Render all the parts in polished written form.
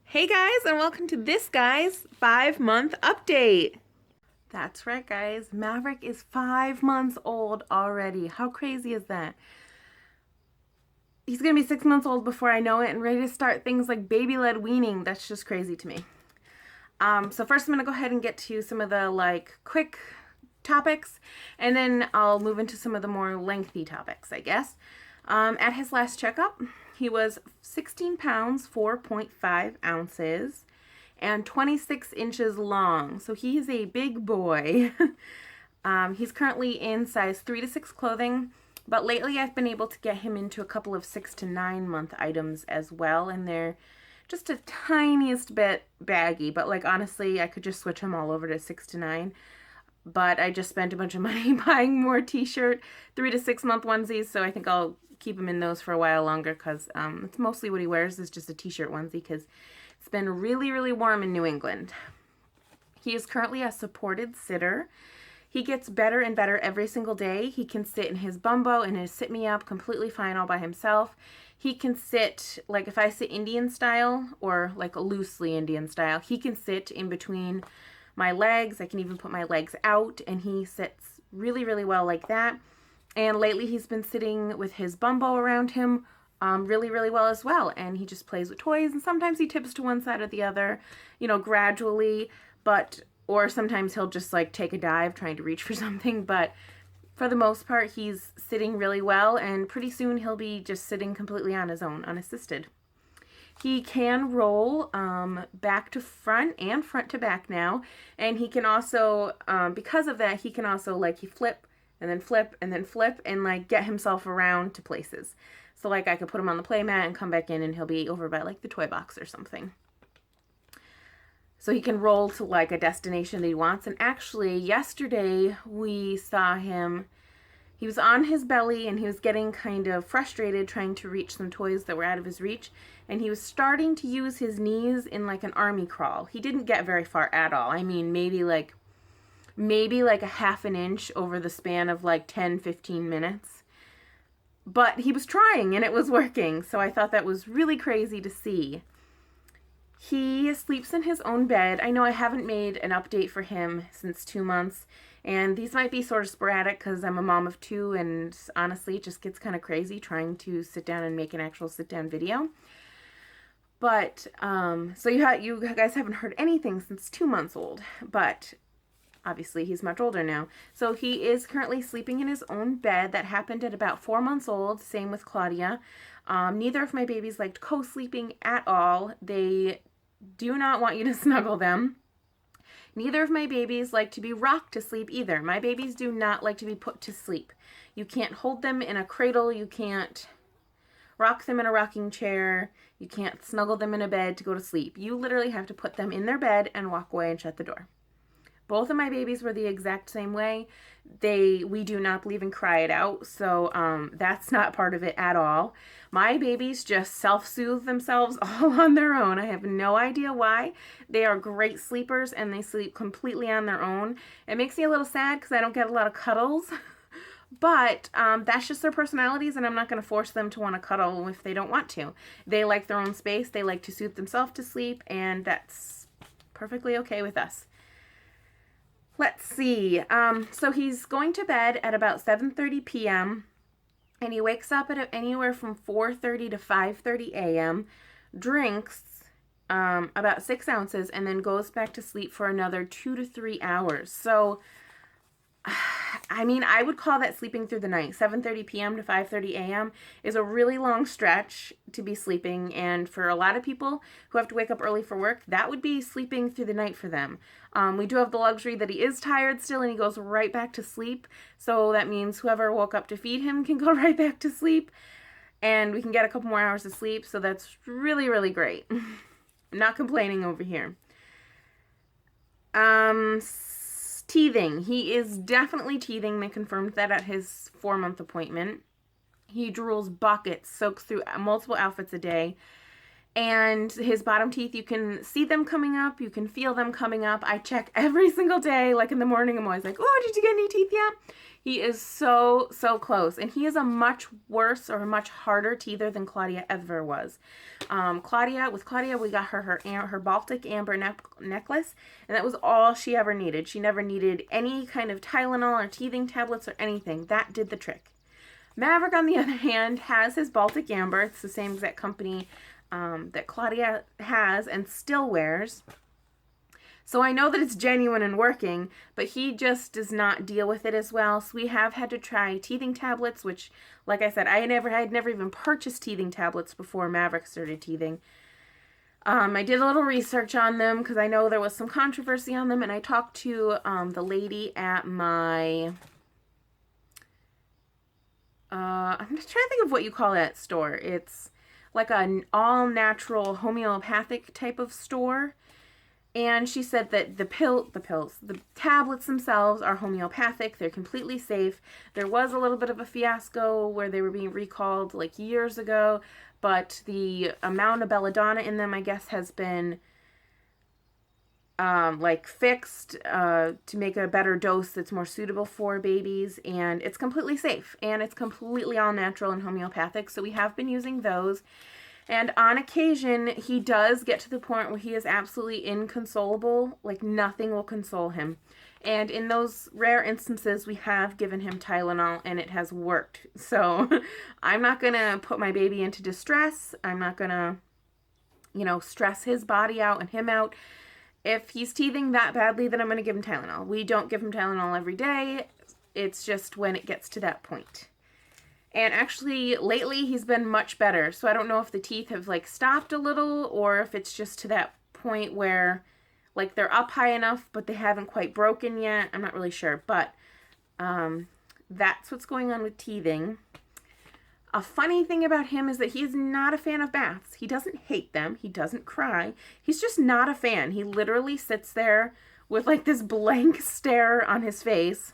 Hey guys, and welcome to this guy's 5-month update. That's right, guys. Maverick is 5 months old already. How crazy is that? He's gonna be 6 months old before I know it and ready to start things like baby-led weaning. That's just crazy to me. So first I'm gonna go ahead and get to some of the quick topics, and then I'll move into some of the more lengthy topics, I guess. At his last checkup, he was 16 pounds, 4.5 ounces, and 26 inches long. So he's a big boy. He's currently in size 3 to 6 clothing, but lately I've been able to get him into a couple of 6 to 9 month items as well, and they're just a tiniest bit baggy, but honestly, I could just switch him all over to 6 to 9. But I just spent a bunch of money buying more t-shirt 3 to 6 month onesies, so I think I'll keep him in those for a while longer because it's mostly what he wears is just a t-shirt onesie because it's been really, really warm in New England. He is currently a supported sitter. He gets better and better every single day. He can sit in his bumbo and his sit-me-up completely fine all by himself. He can sit, if I sit Indian style or loosely Indian style, he can sit in between my legs. I can even put my legs out and he sits really, really well like that. And lately he's been sitting with his bumbo around him really, really well as well. And he just plays with toys, and sometimes he tips to one side or the other, gradually, or sometimes he'll just take a dive trying to reach for something. But for the most part, he's sitting really well, and pretty soon he'll be just sitting completely on his own, unassisted. He can roll back to front and front to back now. And he can also, because of that, he can also he flip and then flip and then flip and get himself around to places. So I could put him on the play mat and come back in and he'll be over by the toy box or something. So he can roll to a destination that he wants. And actually yesterday we saw him. He was on his belly and he was getting kind of frustrated trying to reach some toys that were out of his reach. And he was starting to use his knees in an army crawl. He didn't get very far at all. I mean, maybe a half an inch over the span of 10-15 minutes. But he was trying and it was working. So I thought that was really crazy to see. He sleeps in his own bed. I know I haven't made an update for him since 2 months. And these might be sort of sporadic because I'm a mom of 2, and honestly, it just gets kind of crazy trying to sit down and make an actual sit-down video. But, so you guys haven't heard anything since 2 months old, but obviously he's much older now. So he is currently sleeping in his own bed. That happened at about 4 months old, same with Claudia. Neither of my babies liked co-sleeping at all. They do not want you to snuggle them. Neither of my babies like to be rocked to sleep either. My babies do not like to be put to sleep. You can't hold them in a cradle. You can't rock them in a rocking chair. You can't snuggle them in a bed to go to sleep. You literally have to put them in their bed and walk away and shut the door. Both of my babies were the exact same way. We do not believe in cry it out, so that's not part of it at all. My babies just self-soothe themselves all on their own. I have no idea why. They are great sleepers, and they sleep completely on their own. It makes me a little sad because I don't get a lot of cuddles, but that's just their personalities, and I'm not going to force them to want to cuddle if they don't want to. They like their own space. They like to soothe themselves to sleep, and that's perfectly okay with us. Let's see. So he's going to bed at about 7:30 p.m. and he wakes up at anywhere from 4:30 to 5:30 a.m., drinks about 6 ounces, and then goes back to sleep for another 2 to 3 hours. So, I mean, I would call that sleeping through the night. 7:30 p.m. to 5:30 a.m. is a really long stretch to be sleeping, and for a lot of people who have to wake up early for work, that would be sleeping through the night for them. We do have the luxury that he is tired still and he goes right back to sleep, so that means whoever woke up to feed him can go right back to sleep, and we can get a couple more hours of sleep, so that's really, really great. I'm not complaining over here. Teething. He is definitely teething. They confirmed that at his 4-month appointment. He drools buckets, soaks through multiple outfits a day, And his bottom teeth, you can see them coming up. You can feel them coming up. I check every single day. Like in the morning, I'm always like, oh, did you get any teeth yet? He is so, so close. And he is a much worse or a much harder teether than Claudia ever was. With Claudia, we got her Baltic amber necklace. And that was all she ever needed. She never needed any kind of Tylenol or teething tablets or anything. That did the trick. Maverick, on the other hand, has his Baltic amber. It's the same exact company that Claudia has and still wears. So I know that it's genuine and working, but he just does not deal with it as well. So we have had to try teething tablets, which, like I said, I had never even purchased teething tablets before Maverick started teething. I did a little research on them because I know there was some controversy on them, and I talked to the lady at my... I'm just trying to think of what you call that store. It's like an all-natural homeopathic type of store. And she said that the tablets themselves are homeopathic. They're completely safe. There was a little bit of a fiasco where they were being recalled like years ago, but the amount of belladonna in them, I guess, has been fixed to make a better dose that's more suitable for babies, and it's completely safe, and it's completely all natural and homeopathic. So we have been using those. And on occasion, he does get to the point where he is absolutely inconsolable. Like, nothing will console him. And in those rare instances, we have given him Tylenol, and it has worked. So I'm not going to put my baby into distress. I'm not going to, stress his body out and him out. If he's teething that badly, then I'm going to give him Tylenol. We don't give him Tylenol every day. It's just when it gets to that point. And actually, lately, he's been much better. So I don't know if the teeth have, stopped a little, or if it's just to that point where, they're up high enough, but they haven't quite broken yet. I'm not really sure. But that's what's going on with teething. A funny thing about him is that he is not a fan of baths. He doesn't hate them. He doesn't cry. He's just not a fan. He literally sits there with, this blank stare on his face.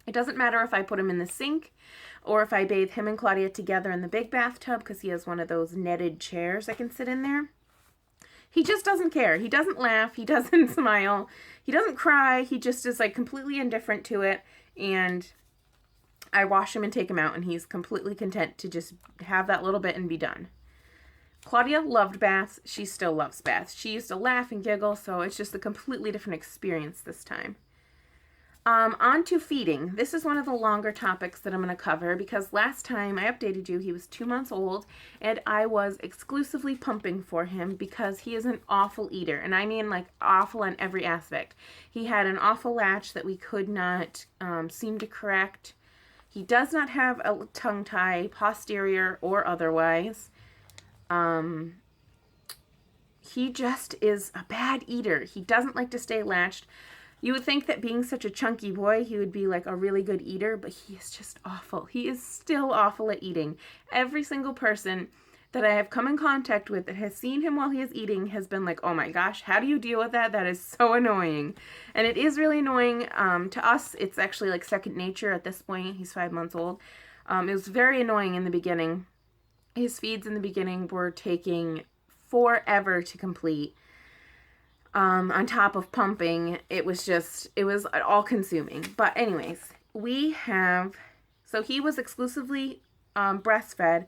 It doesn't matter if I put him in the sink or if I bathe him and Claudia together in the big bathtub, because he has one of those netted chairs I can sit in there. He just doesn't care. He doesn't laugh. He doesn't smile. He doesn't cry. He just is completely indifferent to it. And I wash him and take him out, and he's completely content to just have that little bit and be done. Claudia loved baths. She still loves baths. She used to laugh and giggle, so it's just a completely different experience this time. On to feeding. This is one of the longer topics that I'm going to cover because last time I updated you, he was 2 months old, and I was exclusively pumping for him because he is an awful eater. And I mean awful on every aspect. He had an awful latch that we could not seem to correct. He does not have a tongue tie, posterior or otherwise. He just is a bad eater. He doesn't like to stay latched. You would think that being such a chunky boy, he would be a really good eater, but he is just awful. He is still awful at eating. Every single person that I have come in contact with that has seen him while he is eating has been like, oh my gosh, how do you deal with that? That is so annoying. And it is really annoying. To us, it's actually second nature at this point. He's 5 months old. It was very annoying in the beginning. His feeds in the beginning were taking forever to complete. On top of pumping, it was all consuming. But anyways, so he was exclusively breastfed.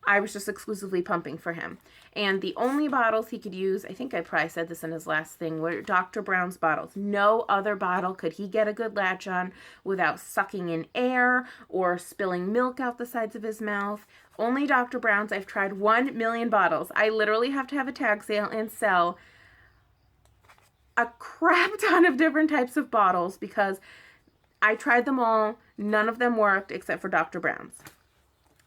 I was just exclusively pumping for him. And the only bottles he could use, I think I probably said this in his last thing, were Dr. Brown's bottles. No other bottle could he get a good latch on without sucking in air or spilling milk out the sides of his mouth. Only Dr. Brown's. I've tried 1 million bottles. I literally have to have a tag sale and sell a crap ton of different types of bottles because I tried them all. None of them worked except for Dr. Brown's,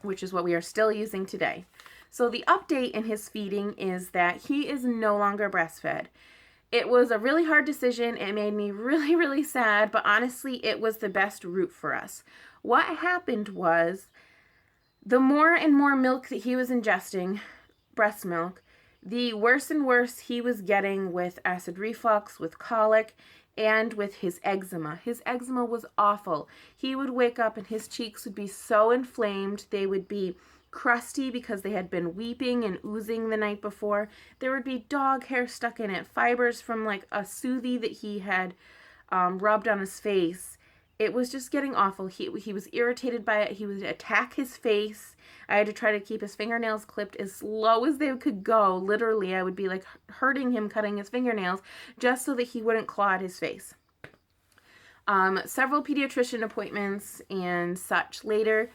which is what we are still using today. So the update in his feeding is that he is no longer breastfed. It was a really hard decision. It made me really, really sad, but honestly, it was the best route for us. What happened was the more and more milk that he was ingesting, breast milk, the worse and worse he was getting with acid reflux, with colic, and with his eczema. His eczema was awful. He would wake up and his cheeks would be so inflamed. They would be crusty because they had been weeping and oozing the night before. There would be dog hair stuck in it, fibers from like a smoothie that he had rubbed on his face. It was just getting awful. He was irritated by it. He would attack his face. I had to try to keep his fingernails clipped as low as they could go. Literally, I would be like hurting him, cutting his fingernails, just so that he wouldn't claw at his face. Several pediatrician appointments and such later,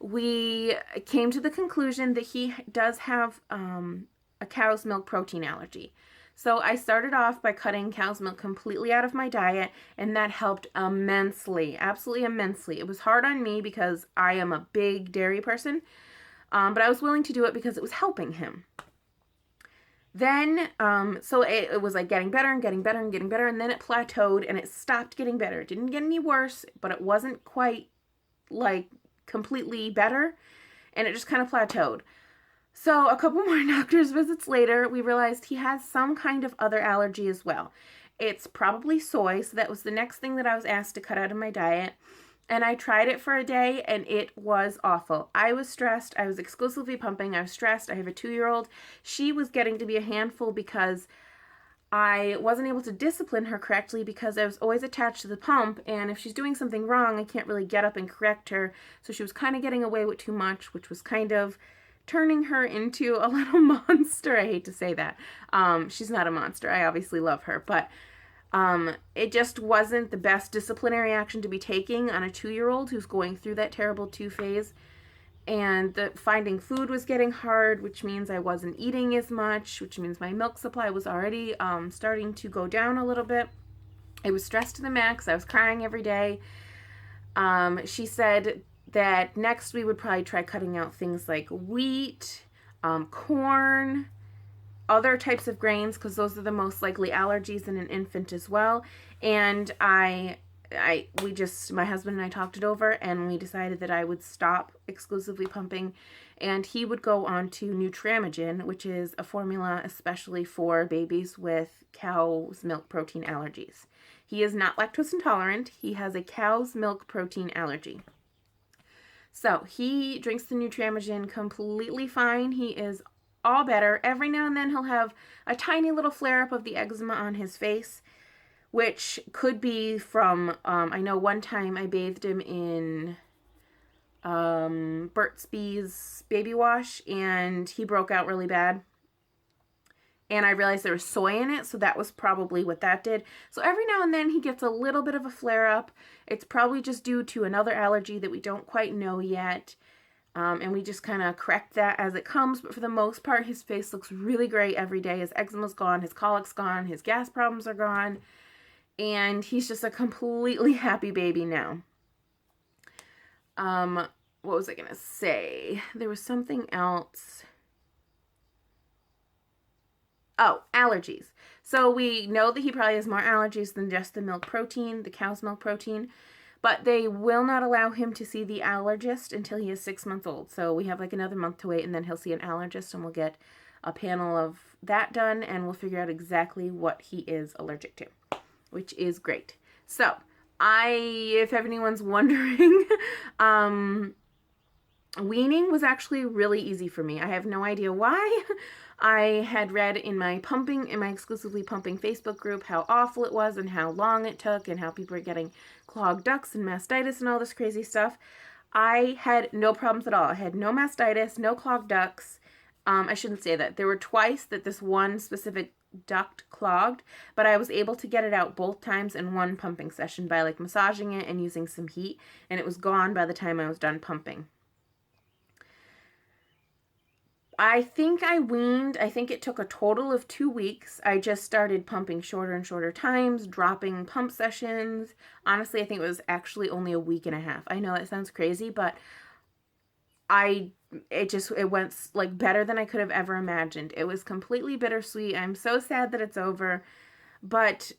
we came to the conclusion that he does have a cow's milk protein allergy. So I started off by cutting cow's milk completely out of my diet, and that helped immensely, absolutely immensely. It was hard on me because I am a big dairy person, but I was willing to do it because it was helping him. Then, so it was like getting better and getting better and getting better, and then it plateaued and it stopped getting better. It didn't get any worse, but it wasn't quite like completely better, and it just kind of plateaued. So a couple more doctor's visits later, we realized he has some kind of other allergy as well. It's probably soy, so that was the next thing that I was asked to cut out of my diet. And I tried it for a day, and it was awful. I was stressed. I was exclusively pumping. I was stressed. I have a 2-year-old. She was getting to be a handful because I wasn't able to discipline her correctly because I was always attached to the pump, and if she's doing something wrong, I can't really get up and correct her. So she was kind of getting away with too much, which was kind of turning her into a little monster. I hate to say that. She's not a monster. I obviously love her, but it just wasn't the best disciplinary action to be taking on a 2-year-old who's going through that terrible 2 phase. And finding food was getting hard, which means I wasn't eating as much, which means my milk supply was already starting to go down a little bit. I was stressed to the max. I was crying every day. She said that next we would probably try cutting out things like wheat, corn, other types of grains, because those are the most likely allergies in an infant as well. And my husband and I talked it over, and we decided that I would stop exclusively pumping, and he would go on to Nutramigen, which is a formula especially for babies with cow's milk protein allergies. He is not lactose intolerant. He has a cow's milk protein allergy. So he drinks the Nutramigen completely fine. He is all better. Every now and then he'll have a tiny little flare-up of the eczema on his face, which could be from, I know one time I bathed him in Burt's Bees baby wash, and he broke out really bad. And I realized there was soy in it, so that was probably what that did. So every now and then he gets a little bit of a flare-up. It's probably just due to another allergy that we don't quite know yet. And we just kind of correct that as it comes. But for the most part, his face looks really great every day. His eczema's gone, his colic's gone, his gas problems are gone. And he's just a completely happy baby now. What was I going to say? There was something else. Oh, allergies. So we know that he probably has more allergies than just the milk protein, the cow's milk protein, but they will not allow him to see the allergist until he is 6 months old. So we have like another month to wait, and then he'll see an allergist, and we'll get a panel of that done, and we'll figure out exactly what he is allergic to, which is great. So if anyone's wondering, weaning was actually really easy for me. I have no idea why. I had read in my exclusively pumping Facebook group how awful it was and how long it took and how people were getting clogged ducts and mastitis and all this crazy stuff. I had no problems at all. I had no mastitis, no clogged ducts. I shouldn't say that. There were twice that this one specific duct clogged, but I was able to get it out both times in one pumping session by like massaging it and using some heat, and it was gone by the time I was done pumping. I think I weaned, I think it took a total of 2 weeks. I just started pumping shorter and shorter times, dropping pump sessions. Honestly, I think it was actually only a week and a half. I know that sounds crazy, but it went like better than I could have ever imagined. It was completely bittersweet. I'm so sad that it's over, but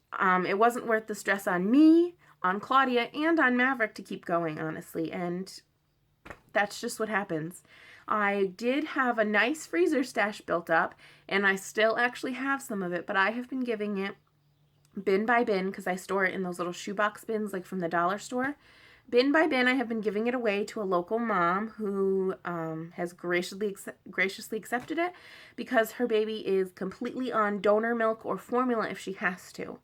it wasn't worth the stress on me, on Claudia, and on Maverick to keep going, honestly, and that's just what happens. I did have a nice freezer stash built up, and I still actually have some of it, but I have been giving it bin by bin because I store it in those little shoebox bins like from the dollar store. Bin by bin, I have been giving it away to a local mom who has graciously accepted it because her baby is completely on donor milk or formula if she has to.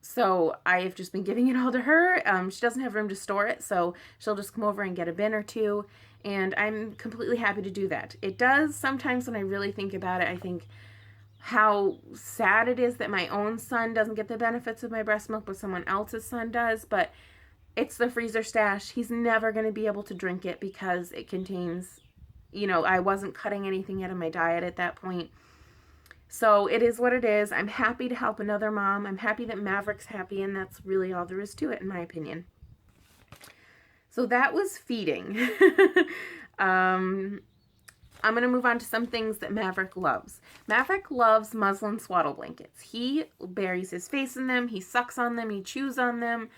So I have just been giving it all to her. She doesn't have room to store it, so she'll just come over and get a bin or two, and I'm completely happy to do that. It does sometimes, when I really think about it, I think how sad it is that my own son doesn't get the benefits of my breast milk, but someone else's son does, but it's the freezer stash. He's never going to be able to drink it because it contains, I wasn't cutting anything out of my diet at that point. So it is what it is. I'm happy to help another mom. I'm happy that Maverick's happy, and that's really all there is to it, in my opinion. So that was feeding. I'm going to move on to some things that Maverick loves. Maverick loves muslin swaddle blankets. He buries his face in them. He sucks on them. He chews on them.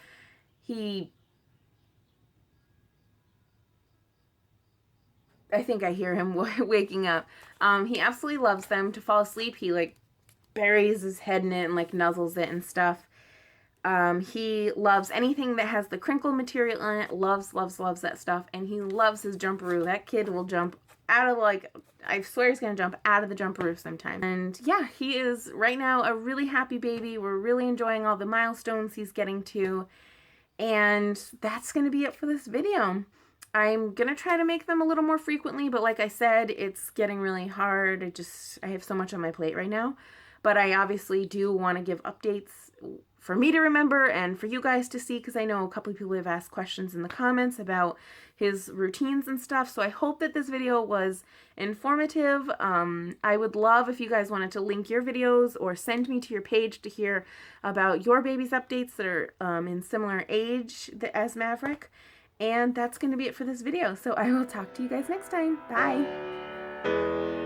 I think I hear him waking up. He absolutely loves them. To fall asleep, he like buries his head in it and like nuzzles it and stuff. He loves anything that has the crinkle material in it. Loves that stuff. And he loves his jumperoo. That kid will jump out of I swear he's going to jump out of the jumperoo sometime. And yeah, he is right now a really happy baby. We're really enjoying all the milestones he's getting to. And that's going to be it for this video. I'm going to try to make them a little more frequently, but like I said, it's getting really hard. I have so much on my plate right now. But I obviously do want to give updates for me to remember and for you guys to see, because I know a couple of people have asked questions in the comments about his routines and stuff. So I hope that this video was informative. I would love if you guys wanted to link your videos or send me to your page to hear about your baby's updates that are in similar age as Maverick. And that's going to be it for this video. So I will talk to you guys next time. Bye.